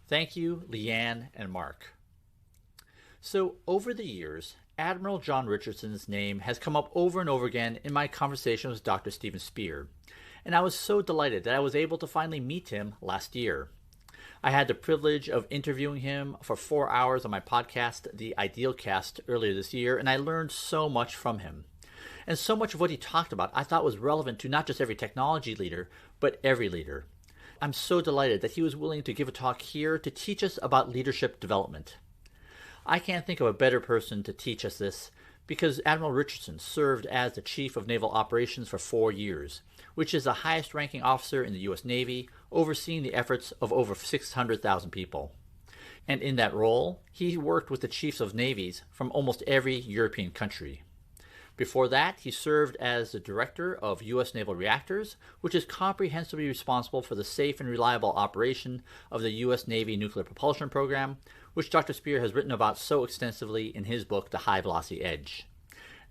Thank you, Leanne and Mark. So, over the years, Admiral John Richardson's name has come up over and over again in my conversation with Dr. Stephen Spear, and I was so delighted that I was able to finally meet him last year. I had the privilege of interviewing him for 4 hours on my podcast, The Ideal Cast, earlier this year, and I learned so much from him. And so much of what he talked about I thought was relevant to not just every technology leader, but every leader. I'm so delighted that he was willing to give a talk here to teach us about leadership development. I can't think of a better person to teach us this because Admiral Richardson served as the Chief of Naval Operations for 4 years, which is the highest ranking officer in the U.S. Navy, overseeing the efforts of over 600,000 people. And in that role, he worked with the chiefs of navies from almost every European country. Before that, he served as the Director of U.S. Naval Reactors, which is comprehensively responsible for the safe and reliable operation of the U.S. Navy nuclear propulsion program, which Dr. Spear has written about so extensively in his book, The High Velocity Edge.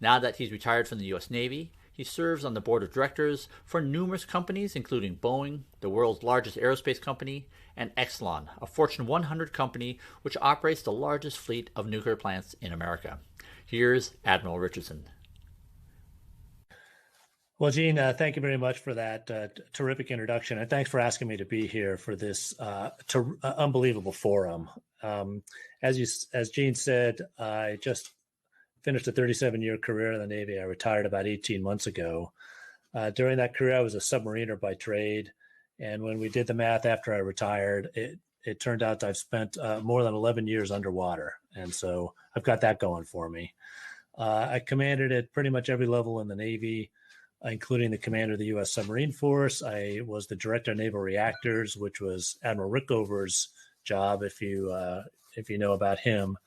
Now that he's retired from the U.S. Navy, he serves on the board of directors for numerous companies, including Boeing, the world's largest aerospace company, and Exelon, a Fortune 100 company which operates the largest fleet of nuclear plants in America. Here's Admiral Richardson. Well, Gene, thank you very much for that terrific introduction, and thanks for asking me to be here for this unbelievable forum. As Gene said, I just finished a 37-year career in the Navy. I retired about 18 months ago. During that career, I was a submariner by trade, and when we did the math after I retired, it turned out I've spent more than 11 years underwater, and so I've got that going for me. I commanded at pretty much every level in the Navy, including the commander of the U.S. Submarine Force. I was the Director of Naval Reactors, which was Admiral Rickover's job, if you know about him,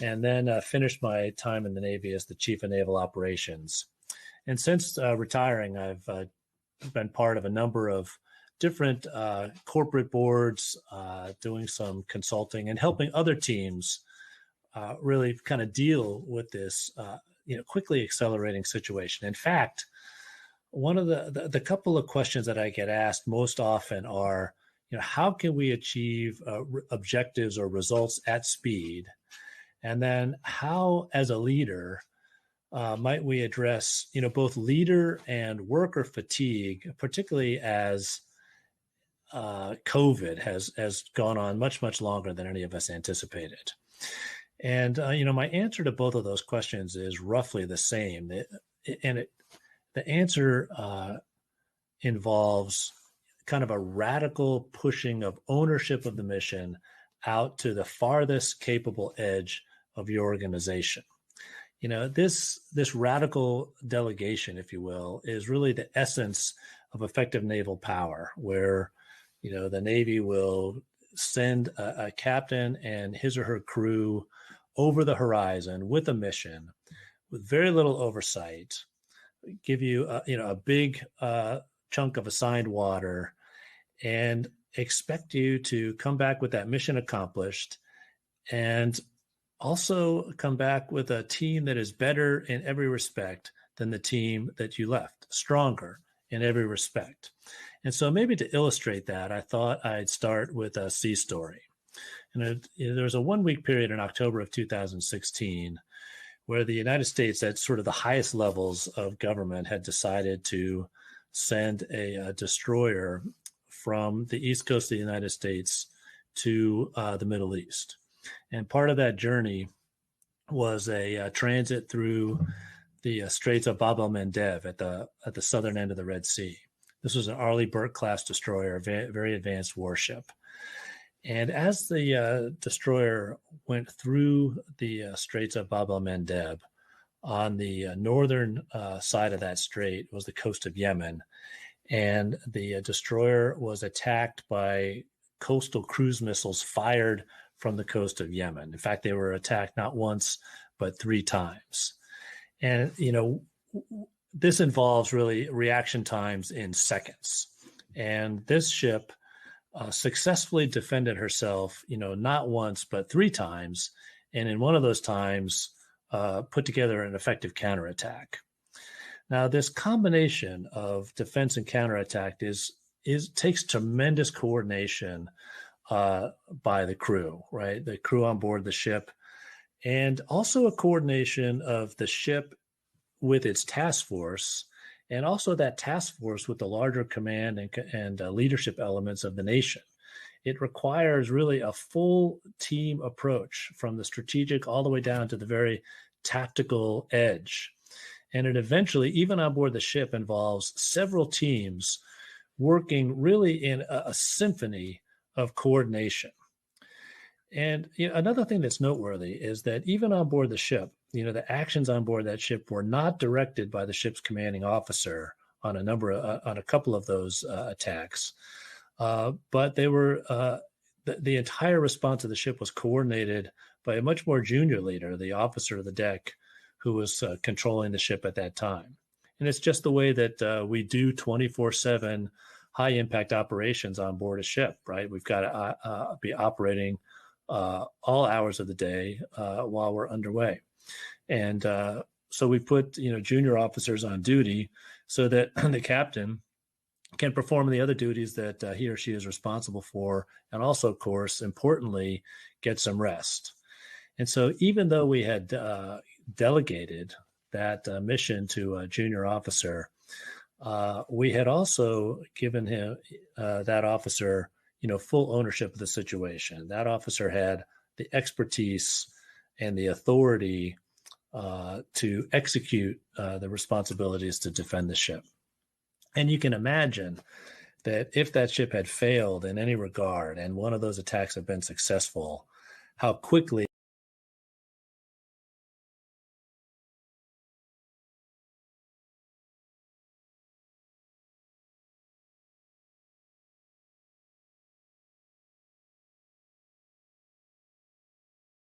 and then finished my time in the Navy as the Chief of Naval Operations. And since retiring, I've been part of a number of different corporate boards, doing some consulting and helping other teams really kind of deal with this quickly accelerating situation. In fact, one of the couple of questions that I get asked most often are, how can we achieve objectives or results at speed? And then how, as a leader, might we address, both leader and worker fatigue, particularly as COVID has gone on much, much longer than any of us anticipated. And, my answer to both of those questions is roughly the same. The answer involves kind of a radical pushing of ownership of the mission out to the farthest capable edge of your organization. This radical delegation, if you will, is really the essence of effective naval power, where, the Navy will send a captain and his or her crew over the horizon with a mission with very little oversight, give you a big chunk of assigned water, and expect you to come back with that mission accomplished, and also come back with a team that is better in every respect than the team that you left, stronger in every respect. And so maybe to illustrate that, I thought I'd start with a sea story. And there was a 1-week period in October of 2016 where the United States, at sort of the highest levels of government, had decided to send a destroyer from the East Coast of the United States to the Middle East. And part of that journey was a transit through the Straits of Bab el-Mandeb at the southern end of the Red Sea. This was an Arleigh Burke-class destroyer, a very advanced warship. And as the destroyer went through the Straits of Bab el-Mandeb, on the northern side of that strait was the coast of Yemen. And the destroyer was attacked by coastal cruise missiles fired from the coast of Yemen. In fact, they were attacked not once, but 3 times. And, this involves really reaction times in seconds. And this ship successfully defended herself, not once, but 3 times. And in one of those times, put together an effective counterattack. Now, this combination of defense and counterattack takes tremendous coordination by the crew, right? The crew on board the ship, and also a coordination of the ship with its task force, and also that task force with the larger command and leadership elements of the nation. It requires really a full team approach from the strategic all the way down to the very tactical edge. And it eventually, even on board the ship, involves several teams working really in a symphony of coordination. And another thing that's noteworthy is that even on board the ship, the actions on board that ship were not directed by the ship's commanding officer on a couple of those attacks, but they were the entire response of the ship was coordinated by a much more junior leader, the officer of the deck, who was controlling the ship at that time. And it's just the way that we do 24/7 high impact operations on board a ship, right? We've got to be operating all hours of the day while we're underway. And so we put, junior officers on duty so that the captain can perform the other duties that he or she is responsible for, and also, of course, importantly, get some rest. And so even though we had delegated that mission to a junior officer, we had also given him that officer full ownership of the situation. That officer had the expertise and the authority to execute the responsibilities to defend the ship. And you can imagine that if that ship had failed in any regard and one of those attacks had been successful, how quickly